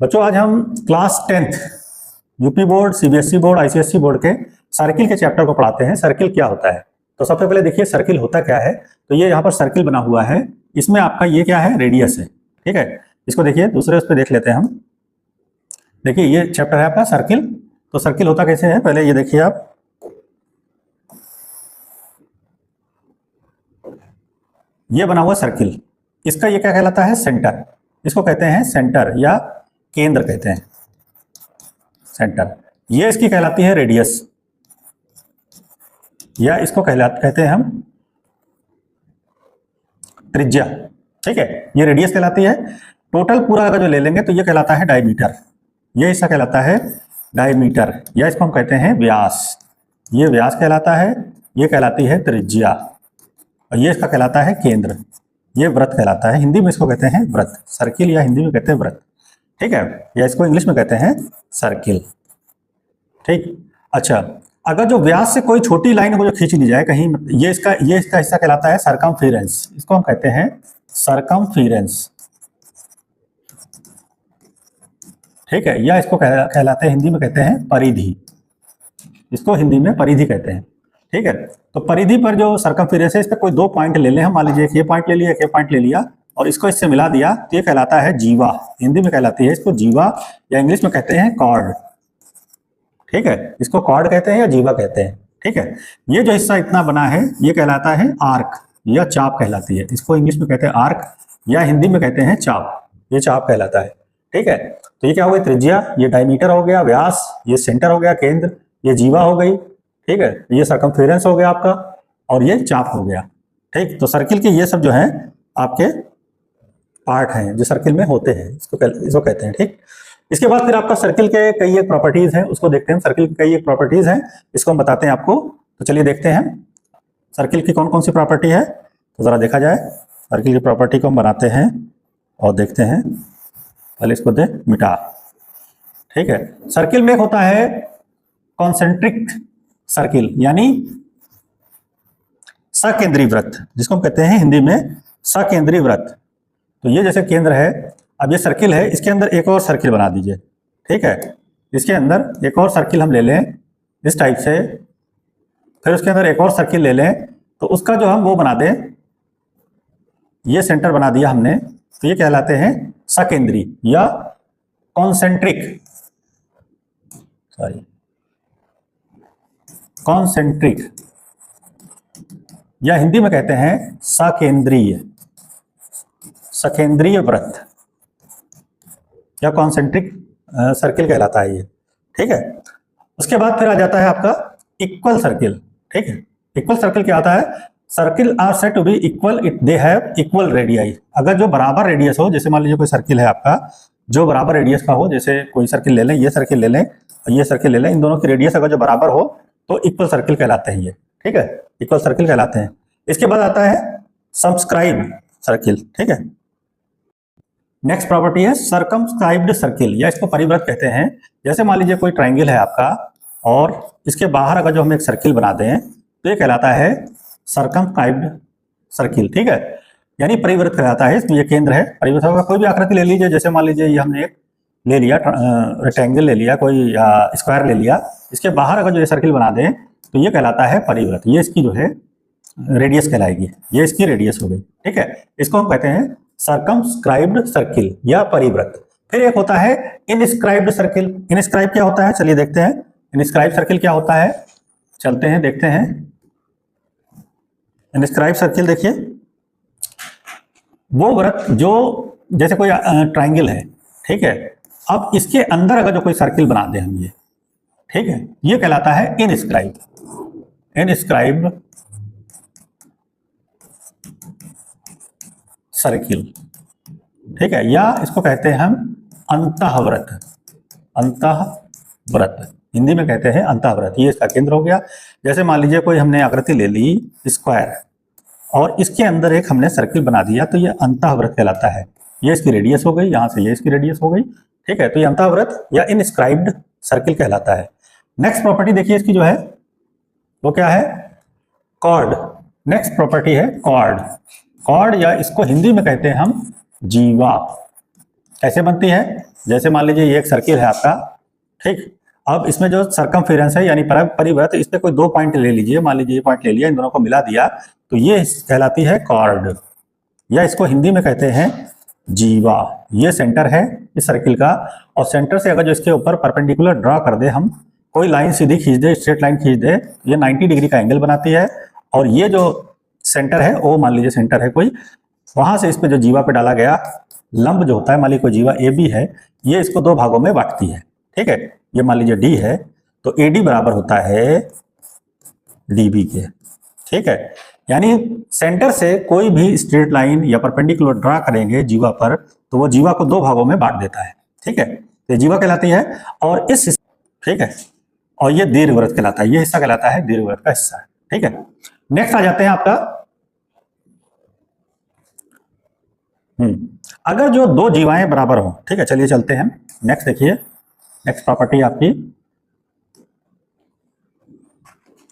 बच्चों आज हम class 10th UP board, CBSE board, ICSE board के सर्किल के चैप्टर को पढ़ाते हैं। सर्किल क्या होता है, तो सबसे पहले देखिए सर्किल होता क्या है। तो ये यहाँ पर सर्किल बना हुआ है, इसमें आपका ये क्या है, रेडियस है। ठीक है, इसको देखिए दूसरे उस पर देख लेते हैं हम। देखिए ये चैप्टर है आपका सर्किल। तो सर्किल होता कैसे है, पहले ये देखिए आप, ये बना हुआ सर्किल, इसका ये क्या कहलाता है, सेंटर। इसको कहते हैं सेंटर या केंद्र कहते हैं, सेंटर। ये इसकी कहलाती है रेडियस, या इसको कहते हैं हम त्रिज्या। ठीक है, ये रेडियस कहलाती है। टोटल पूरा अगर जो ले लेंगे तो ये कहलाता है डायमीटर, ये इसका कहलाता है डायमीटर, या इसको हम कहते हैं व्यास। ये व्यास कहलाता है, ये कहलाती है त्रिज्या, और ये इसका कहलाता है केंद्र, ये वृत्त कहलाता है। हिंदी में इसको कहते हैं वृत्त, सर्किल या हिंदी में कहते हैं वृत्त। ठीक है, या इसको इंग्लिश में कहते हैं सर्किल। ठीक, अच्छा, अगर जो व्यास से कोई छोटी लाइन को जो खींच ली जाए कहीं, ये इसका हिस्सा कहलाता है सरकमफेरेंस, इसको हम कहते हैं सरकमफेरेंस। ठीक है, या इसको कहलाते हैं, हिंदी में कहते हैं परिधि, इसको हिंदी में परिधि कहते हैं। ठीक है, तो परिधि पर जो सरकमफेरेंस है, इस पर कोई दो पॉइंट ले लें हम, मान लीजिए एक ये पॉइंट ले लिया, एक ये पॉइंट ले लिया, और इसको इससे मिला दिया, तो ये कहलाता है जीवा। हिंदी में कहलाती है इसको जीवा, या इंग्लिश में कहते हैं कॉर्ड। ठीक है, इसको कॉर्ड कहते हैं या जीवा कहते हैं। ठीक है, ये जो हिस्सा इतना बना है ये कहलाता है आर्क या चाप कहलाती है, इसको इंग्लिश में कहते हैं आर्क, या हिंदी में कहते हैं चाप, ये चाप कहलाता है। ठीक है, तो ये क्या हो गई, त्रिज्या, ये डायमीटर हो गया, व्यास, ये सेंटर हो गया केंद्र, ये जीवा हो गई। ठीक है, ये सरकमफेरेंस हो गया आपका, और ये चाप हो गया। ठीक, तो सर्किल के ये सब जो है आपके पार्ट हैं जो सर्किल में होते हैं, इसको कहते हैं। ठीक, इसके बाद फिर आपका सर्किल के कई एक प्रॉपर्टीज हैं, उसको देखते हैं। सर्किल की कई एक प्रॉपर्टीज हैं, इसको हम बताते हैं आपको। तो चलिए देखते हैं सर्किल की कौन कौन सी प्रॉपर्टी है, तो जरा देखा जाए। सर्किल की प्रॉपर्टी को हम बनाते हैं और देखते हैं। पहले इसको दे मिटा। ठीक है, सर्किल में होता है कॉन्सेंट्रिक सर्किल, यानी सकेंद्रीय वृत्त, जिसको हम कहते हैं हिंदी में सकेंद्रीय वृत्त। तो ये जैसे केंद्र है, अब ये सर्किल है, इसके अंदर एक और सर्किल बना दीजिए। ठीक है, इसके अंदर एक और सर्किल हम ले लें इस टाइप से, फिर उसके अंदर एक और सर्किल ले लें, तो उसका जो हम वो बना दें, ये सेंटर बना दिया हमने, तो ये कहलाते हैं सकेंद्रीय या कॉन्सेंट्रिक, कॉन्सेंट्रिक, या हिंदी में कहते हैं सकेंद्रीय, सकेंद्रीय वृत्त या कॉन्सेंट्रिक सर्किल कहलाता है ये। ठीक है, उसके बाद फिर आ जाता है आपका इक्वल सर्किल। ठीक है, इक्वल सर्किल क्या आता है, circle are said to be equal if they have equal radii. अगर जो बराबर रेडियस हो, जैसे मान लीजिए कोई सर्किल है आपका जो बराबर रेडियस का हो, जैसे कोई सर्किल ले लें, ये सर्किल ले लें और ये सर्किल ले लें, इन दोनों की रेडियस अगर जो बराबर हो तो इक्वल सर्किल कहलाते हैं ये। ठीक है, इक्वल सर्किल कहलाते हैं। इसके बाद आता है सबस्क्राइब सर्किल। ठीक है, नेक्स्ट प्रॉपर्टी है सर्कमस्क्राइब्ड सर्किल, या इसको परिवृत्त कहते हैं। जैसे मान लीजिए कोई ट्रायंगल है आपका, और इसके बाहर अगर जो हम एक सर्किल बना दें, तो ये कहलाता है सर्कमस्क्राइब्ड सर्किल। ठीक है, यानी परिवृत्त कहलाता है। इसमें ये केंद्र है, परिवृत्त होगा, कोई भी आकृति ले लीजिए, जैसे मान लीजिए ये हमने एक ले लिया रेक्टेंगल ले लिया, कोई स्क्वायर ले लिया, इसके बाहर अगर जो ये सर्किल बना दें तो ये कहलाता है परिवृत्त। ये इसकी जो है रेडियस कहलाएगी, ये इसकी रेडियस हो गई। ठीक है, इसको हम कहते हैं सर्कमस्क्राइब्ड सर्किल या परिवृत्त। फिर एक होता है इनस्क्राइब्ड सर्किल। इनस्क्राइब क्या होता है, चलिए देखते हैं इनस्क्राइब सर्किल क्या होता है, चलते हैं देखते हैं। इनस्क्राइब सर्किल देखिए, वो वृत्त जो जैसे कोई ट्रायंगल है, ठीक है, अब इसके अंदर अगर जो कोई सर्किल बना दें हम ये, ठीक है, ये कहलाता है इनस्क्राइब, इनस्क्राइब सर्किल। ठीक है, या इसको कहते हैं हम अंतःवृत्त, अंतःवृत्त, हिंदी में कहते हैं अंतःवृत्त। ये इसका केंद्र हो गया। जैसे मान लीजिए कोई हमने आकृति ले ली स्क्वायर, और इसके अंदर एक हमने सर्किल बना दिया, तो ये अंतःवृत्त कहलाता है। ये इसकी रेडियस हो गई, यहां से ये इसकी रेडियस हो गई। ठीक है, तो ये अंतःवृत्त या इनस्क्राइब्ड सर्किल कहलाता है। नेक्स्ट प्रॉपर्टी देखिए इसकी जो है वो क्या है, कॉर्ड। नेक्स्ट प्रॉपर्टी है कॉर्ड। कॉर्ड, या इसको हिंदी में कहते हैं हम जीवा। कैसे बनती है, जैसे मान लीजिए ये एक सर्किल है आपका, ठीक। अब इसमें जो सरकमफेरेंस है यानी परिवर्त, इस पे कोई 2 पॉइंट ले लीजिए, मान लीजिए ये पॉइंट ले लिया, इन दोनों को मिला दिया, तो ये कहलाती है कॉर्ड, या इसको हिंदी में कहते हैं जीवा। ये सेंटर है इस सर्किल का, और सेंटर से अगर जो इसके ऊपर परपेंडिकुलर ड्रॉ कर दे, हम कोई लाइन सीधी खींच दे, स्ट्रेट लाइन खींच दे, ये 90 डिग्री का एंगल बनाती है। और ये जो सेंटर है, ओ मान लीजिए सेंटर है कोई, वहां से इस पे जो जीवा पे डाला गया लंब जो होता है, मान लीजिए कोई जीवा ए बी है, ये इसको 2 भागों में बांटती है, ठीक है। ये मान लीजिए डी है, तो ए डी बराबर होता है डी बी के, ठीक है। यानी सेंटर से कोई भी स्ट्रेट लाइन या परपेंडिकुलर ड्रा करेंगे जीवा पर, तो वो जीवा को 2 भागों में बांट देता है, ठीक है। तो जीवा कहलाती है, और इस, ठीक है, और ये दीर्घवृत्त कहलाता है, ये हिस्सा कहलाता है दीर्घवृत्त का हिस्सा, ठीक है। नेक्स्ट आ जाते हैं आपका, अगर जो 2 जीवाएं बराबर हो, ठीक है, चलिए चलते हैं नेक्स्ट, देखिए नेक्स्ट प्रॉपर्टी आपकी,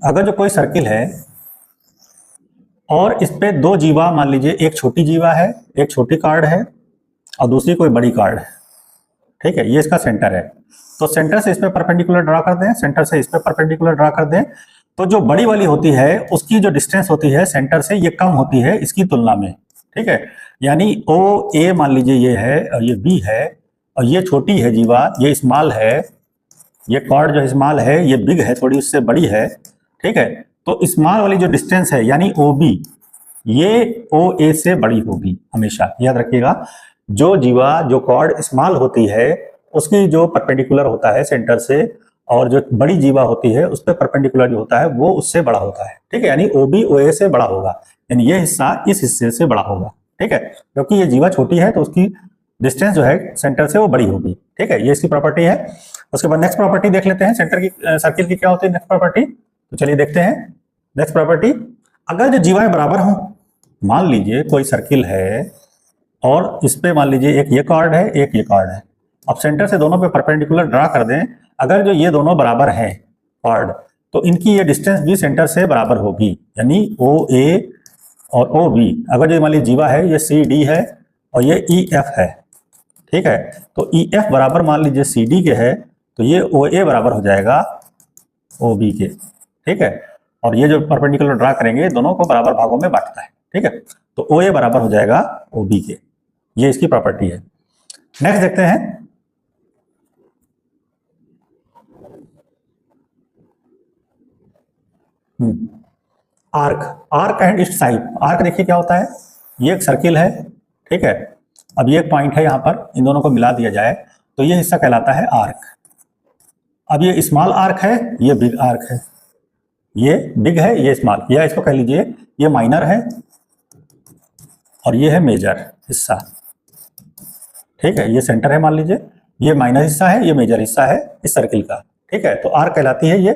अगर जो कोई सर्किल है और इस पे 2 जीवा, मान लीजिए एक छोटी जीवा है, एक छोटी कार्ड है और दूसरी कोई बड़ी कार्ड है, ठीक है, ये इसका सेंटर है। तो सेंटर से इस पे परपेंडिकुलर ड्रा कर दें, सेंटर से इस पे परपेंडिकुलर ड्रा कर दें, तो जो बड़ी वाली होती है उसकी जो डिस्टेंस होती है सेंटर से, ये कम होती है इसकी तुलना में, ठीक है। यानी ओ ए मान लीजिए ये है, और ये बी है, और ये छोटी है जीवा, ये स्मॉल है, ये कॉर्ड जो स्मॉल है, ये बिग है, थोड़ी उससे बड़ी है, ठीक है। तो स्मॉल वाली जो डिस्टेंस है यानी ओ बी, ये ओ ए से बड़ी होगी हमेशा, याद रखिएगा। जो जीवा, जो कॉर्ड स्मॉल होती है, उसकी जो परपेंडिकुलर होता है सेंटर से, और जो बड़ी जीवा होती है उस पर परपेंडिकुलर जो होता है वो उससे बड़ा होता है, ठीक है। यानी ओ बी ओ ए से बड़ा होगा, यानी ये हिस्सा इस हिस्से से बड़ा होगा, ठीक है, क्योंकि ये जीवा छोटी है तो उसकी डिस्टेंस जो है सेंटर से वो बड़ी होगी, ठीक है। ये इसकी प्रॉपर्टी है। उसके बाद नेक्स्ट प्रॉपर्टी देख लेते हैं, सेंटर की, सर्किल की क्या होती है नेक्स्ट प्रॉपर्टी, तो चलिए देखते हैं नेक्स्ट प्रॉपर्टी। अगर जो जीवाएं बराबर हों, मान लीजिए कोई सर्किल है और इस पे मान लीजिए एक ये कॉर्ड है, एक ये कॉर्ड है, अब सेंटर से दोनों पे परपेंडिकुलर ड्रा कर दें, अगर जो ये दोनों बराबर हैं कॉर्ड, तो इनकी ये डिस्टेंस भी सेंटर से बराबर होगी, यानी ओ ए और ओ बी। अगर जो मान लीजिए जीवा है, ये सी डी है और ये ई एफ है, ठीक है, तो ई एफ बराबर मान लीजिए सी डी के है, तो ये ओ ए बराबर हो जाएगा ओ बी के, ठीक है। और ये जो परपेंडिकुलर ड्रा करेंगे दोनों को बराबर भागों में बांटता है, ठीक है, तो ओ ए बराबर हो जाएगा ओ बी के, ये इसकी प्रॉपर्टी है। नेक्स्ट देखते हैं, arc and it's type. Arc देखिए क्या होता है, ये एक सर्किल है, ठीक है, अब ये एक पॉइंट है यहाँ पर, इन दोनों को मिला दिया जाए तो ये हिस्सा कहलाता है आर्क। अब ये स्मॉल आर्क है, ये बिग आर्क है, ये बिग है, ये स्मॉल, या इसको कह लीजिए ये माइनर है और ये है मेजर हिस्सा, ठीक है। ये सेंटर है मान लीजिए, ये माइनर हिस्सा है, ये मेजर हिस्सा है इस सर्किल का, ठीक है। तो आर्क कहलाती है ये।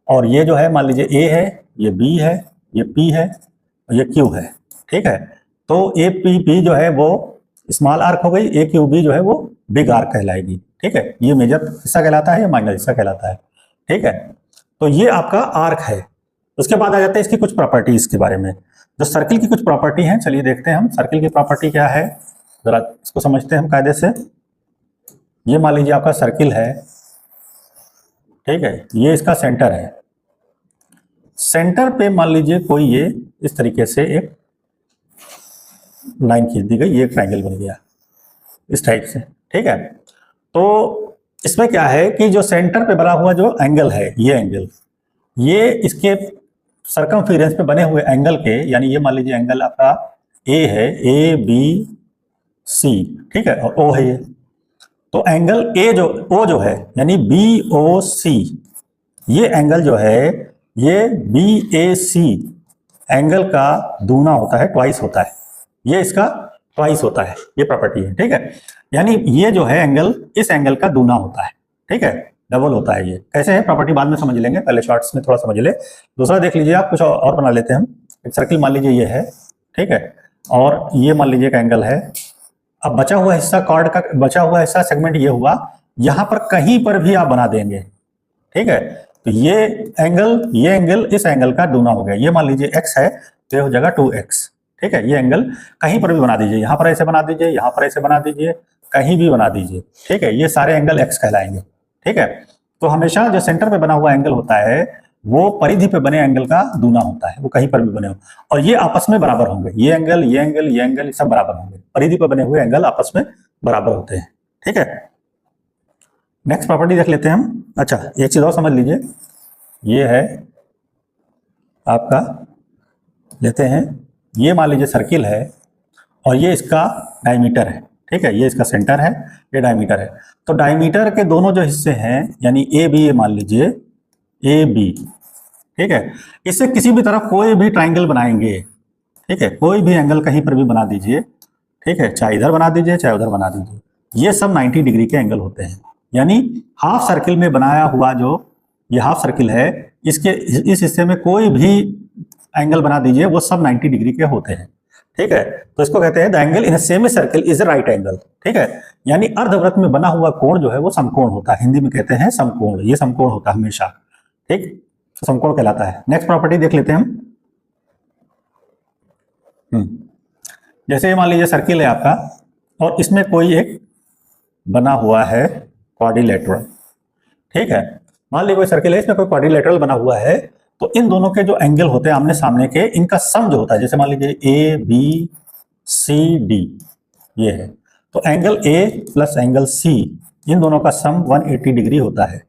और ये जो है मान लीजिए ए है, ये बी है, ये पी है और ये क्यू है, ठीक है। तो ए पी पी जो है वो स्मॉल आर्क हो गई, ए क्यू बी जो है वो बिग आर्क कहलाएगी, ठीक है। ये मेजर हिस्सा कहलाता है, ये माइनर हिस्सा कहलाता है, ठीक है। तो ये आपका आर्क है। उसके बाद आ जाते हैं इसकी कुछ प्रॉपर्टीज के बारे में, जो सर्किल की कुछ प्रॉपर्टी हैं, चलिए देखते हैं हम सर्किल की प्रॉपर्टी क्या है, जरा इसको समझते हैं हम कायदे से। ये मान लीजिए आपका सर्किल है, ठीक है, ये इसका सेंटर है, सेंटर पे मान लीजिए कोई ये इस तरीके से एक लाइन खींच दी गई, ये एक ट्रायंगल बन गया इस टाइप से, ठीक है। तो इसमें क्या है कि जो सेंटर पे बना हुआ जो एंगल है, ये एंगल, ये इसके सरकमफेरेंस पे बने हुए एंगल के, यानी ये मान लीजिए एंगल आपका ए है, ए बी सी, ठीक है, और ओ है ये, तो एंगल ए जो ओ जो है यानी बी ओ सी, ये एंगल जो है ये बी ए सी एंगल का दूना होता है, ट्वाइस होता है, ये इसका ट्वाइस होता है, ये प्रॉपर्टी है, ठीक है। यानी ये जो है एंगल इस एंगल का दूना होता है, ठीक है, डबल होता है। ये कैसे है प्रॉपर्टी बाद में समझ लेंगे, पहले शॉर्ट्स में थोड़ा समझ ले। दूसरा देख लीजिए आप, कुछ और बना लेते हैं हम। एक सर्किल मान लीजिए ये है, ठीक है, और ये मान लीजिए का एंगल है। अब बचा हुआ हिस्सा कॉर्ड का बचा हुआ हिस्सा सेगमेंट ये हुआ, यहां पर कहीं पर भी आप बना देंगे, ठीक है। तो ये एंगल इस एंगल का दूना हो गया। ये मान लीजिए x है तो ये हो जाएगा 2x, ठीक है। ये एंगल कहीं पर भी बना दीजिए, यहां पर ऐसे बना दीजिए, यहां पर ऐसे बना दीजिए, कहीं भी बना दीजिए, ठीक है, ये सारे एंगल एक्स कहलाएंगे, ठीक है। तो हमेशा जो सेंटर पे बना हुआ एंगल होता है वो परिधि पे बने एंगल का दूना होता है, वो कहीं पर भी बने हो, और ये आपस में बराबर होंगे, ये एंगल ये एंगल ये एंगल सब बराबर होंगे, परिधि पे बने हुए एंगल आपस में बराबर होते हैं, ठीक है। नेक्स्ट प्रॉपर्टी देख लेते हैं हम। अच्छा, एक चीज और समझ लीजिए, ये है आपका, लेते हैं, ये मान लीजिए सर्किल है और ये इसका डायमीटर है, ठीक है, ये इसका सेंटर है, ये डायमीटर है। तो डायमीटर के दोनों जो हिस्से हैं यानी ए बी, मान लीजिए ए बी, ठीक है, इससे किसी भी तरफ कोई भी ट्राइंगल बनाएंगे, ठीक है, कोई भी एंगल कहीं पर भी बना दीजिए, ठीक है, चाहे इधर बना दीजिए चाहे उधर बना दीजिए, ये सब 90 डिग्री के एंगल होते हैं। यानी हाफ सर्किल में बनाया हुआ जो ये हाफ सर्किल है, इसके इस हिस्से में कोई भी एंगल बना दीजिए, वो सब 90 डिग्री के होते हैं, ठीक है। तो इसको कहते हैं the angle in semi circle is right angle, ठीक है। यानी अर्धवृत्त में बना हुआ कोण जो है वो समकोण होता है, हिंदी में कहते हैं समकोण, ये समकोण होता है हमेशा, ठीक, समकोण कहलाता है। नेक्स्ट प्रॉपर्टी देख लेते हैं हम। जैसे मान लीजिए सर्किल है आपका और इसमें कोई एक बना हुआ है क्वाड्रिलेटरल, ठीक है, मान लीजिए कोई सर्किल है, इसमें कोई क्वाड्रिलेटरल बना हुआ है, तो इन दोनों के जो एंगल होते हैं आमने सामने के, इनका सम जो होता है, जैसे मान लीजिए ए बी सी डी ये है, तो angle A plus angle C, इन दोनों का सम 180 डिग्री होता है,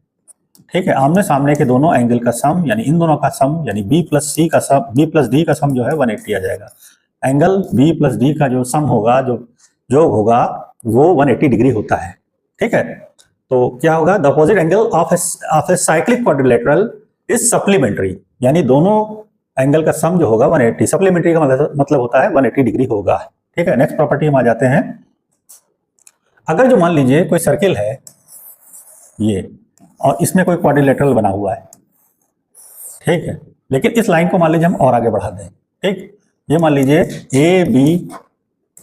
ठीक है। आमने सामने के दोनों एंगल का सम यानी इन दोनों का सम यानी बी प्लस सी का सम, बी प्लस डी का सम जो है 180 आ जाएगा। एंगल बी प्लस डी का जो सम होगा, जो योग होगा, वो 180 डिग्री होता है, ठीक है। तो क्या होगा, the opposite angle of a cyclic quadrilateral is supplementary, यानी दोनों एंगल का सम जो होगा 180, सप्लीमेंट्री का मतलब होता है 180 डिग्री होगा, ठीक है। नेक्स्ट प्रॉपर्टी हम आ जाते हैं। अगर जो मान लीजिए कोई सर्किल है ये और इसमें कोई क्वाड्रिलेटरल बना हुआ है, ठीक है, लेकिन इस लाइन को मान लीजिए हम और आगे बढ़ा दें, ठीक, ये मान लीजिए ए बी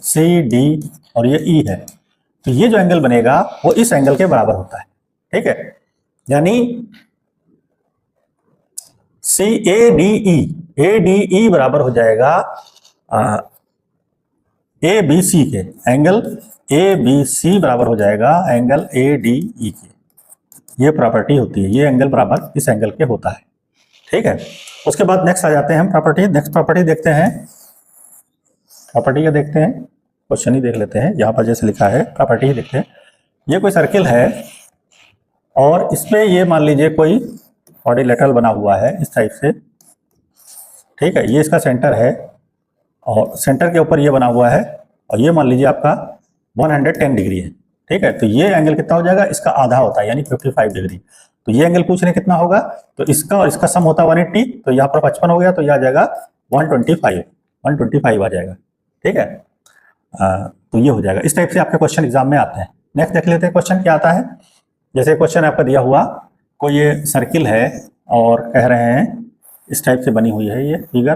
सी डी और ये ई है, तो ये जो एंगल बनेगा वो इस एंगल के बराबर होता है, ठीक है। यानी सी ए डी ई बराबर हो जाएगा ए बी सी के, एंगल ए बी सी बराबर हो जाएगा एंगल ए डी ई के, ये प्रॉपर्टी होती है, ये एंगल बराबर इस एंगल के होता है, ठीक है। उसके बाद नेक्स्ट आ जाते हैं हम प्रॉपर्टी, नेक्स्ट प्रॉपर्टी देखते हैं, प्रॉपर्टी क्या देखते हैं, क्वेश्चन ही देख लेते हैं, यहाँ पर जैसे लिखा है प्रॉपर्टी ही देखते हैं। ये कोई सर्किल है और इसमें ये मान लीजिए कोई क्वाड्रिलेटरल बना हुआ है इस टाइप से, ठीक है, ये इसका सेंटर है और सेंटर के ऊपर ये बना हुआ है और ये मान लीजिए आपका 110 डिग्री है, ठीक है। तो ये एंगल कितना हो जाएगा, इसका आधा होता है यानी 55 डिग्री। तो ये एंगल पूछ रहे कितना होगा, तो इसका और इसका सम होता है 180, तो यहाँ पर 55 हो गया, तो यह आ जाएगा 125 आ जाएगा, ठीक है। तो ये हो जाएगा, इस टाइप से आपके क्वेश्चन एग्जाम में आते हैं। नेक्स्ट देख लेते हैं क्वेश्चन क्या आता है। जैसे क्वेश्चन आपका दिया हुआ, कोई ये सर्किल है और कह रहे हैं इस टाइप से बनी हुई है ये फिगर,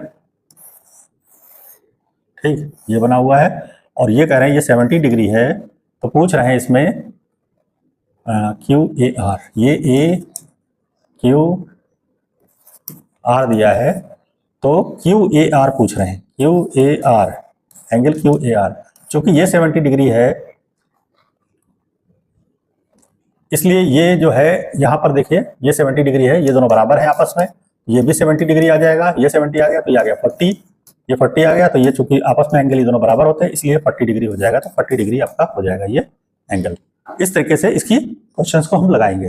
ठीक, ये बना हुआ है और ये कह रहे हैं ये 70 डिग्री है, तो पूछ रहे हैं इसमें क्यू ए आर, ये ए क्यू आर दिया है, तो क्यू ए आर पूछ रहे हैं, Q A R, angle Q A R, चूंकि ये 70 डिग्री है इसलिए ये जो है यहाँ पर देखिए ये 70 डिग्री है, ये दोनों बराबर है आपस में, ये भी 70 डिग्री आ जाएगा, ये 70 आ गया तो ये आ गया 40, ये 40 आ गया, तो ये चूंकि आपस में एंगल ये दोनों बराबर होते हैं इसलिए 40 डिग्री हो जाएगा, तो 40 डिग्री आपका हो जाएगा ये एंगल। इस तरीके से इसकी क्वेश्चंस को हम लगाएंगे।